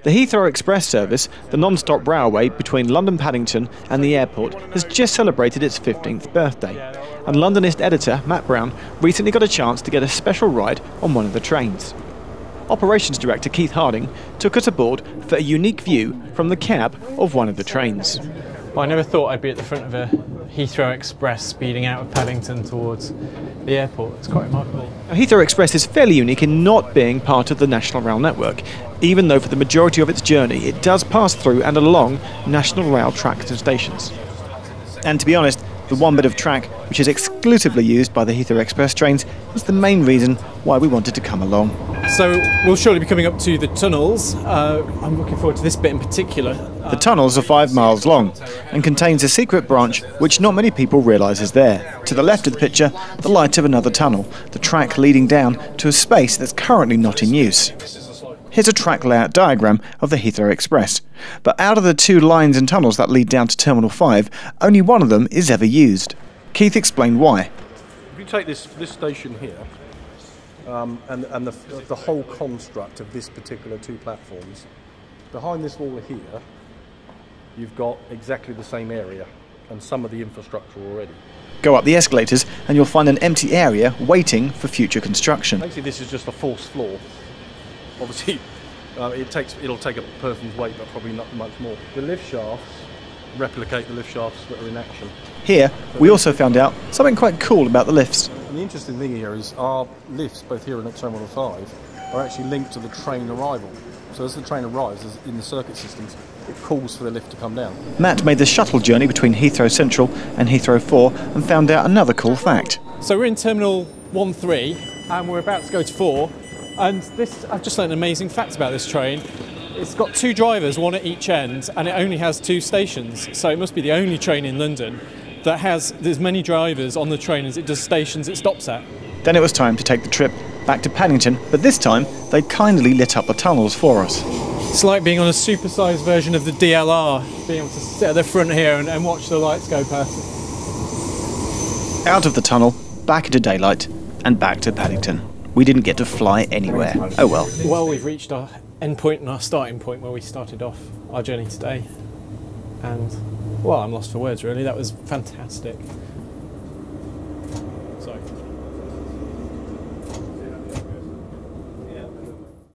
The Heathrow Express service, the non-stop railway between London Paddington and the airport, has just celebrated its 15th birthday, and Londonist Editor Matt Brown recently got a chance to get a special ride on one of the trains. Operations Director Keith Harding took us aboard for a unique view from the cab of one of the trains. Well, I never thought I'd be at the front of a Heathrow Express speeding out of Paddington towards the airport. It's quite remarkable. Heathrow Express is fairly unique in not being part of the National Rail network, even though for the majority of its journey it does pass through and along National Rail tracks and stations. And to be honest, the one bit of track which is exclusively used by the Heathrow Express trains is the main reason why we wanted to come along. So we'll surely be coming up to the tunnels. I'm looking forward to this bit in particular. The tunnels are 5 miles long and contains a secret branch which not many people realise is there. To the left of the picture, the light of another tunnel, the track leading down to a space that's currently not in use. Here's a track layout diagram of the Heathrow Express. But out of the 2 lines and tunnels that lead down to Terminal 5, only one of them is ever used. Keith explained why. If you take this station here, and the whole construct of this particular 2 platforms, behind this wall here, you've got exactly the same area and some of the infrastructure already. Go up the escalators and you'll find an empty area waiting for future construction. Basically, this is just a false floor. Obviously, it'll take a person's weight, but probably not much more. The lift shafts replicate the lift shafts that are in action. Here, we also found out something quite cool about the lifts. And the interesting thing here is our lifts, both here and at Terminal 5, are actually linked to the train arrival. So as the train arrives in the circuit systems, it calls for the lift to come down. Matt made the shuttle journey between Heathrow Central and Heathrow 4 and found out another cool fact. So we're in Terminal 1-3 and we're about to go to 4. And I've just learned an amazing fact about this train. It's got 2 drivers, one at each end, and it only has 2 stations. So it must be the only train in London that has as many drivers on the train as it does stations it stops at. Then it was time to take the trip back to Paddington, but this time they kindly lit up the tunnels for us. It's like being on a supersized version of the DLR, being able to sit at the front here and watch the lights go past. Out of the tunnel, back into daylight, and back to Paddington. We didn't get to fly anywhere. Oh well. Well, we've reached our end point and our starting point where we started off our journey today. And, well, I'm lost for words really. That was fantastic.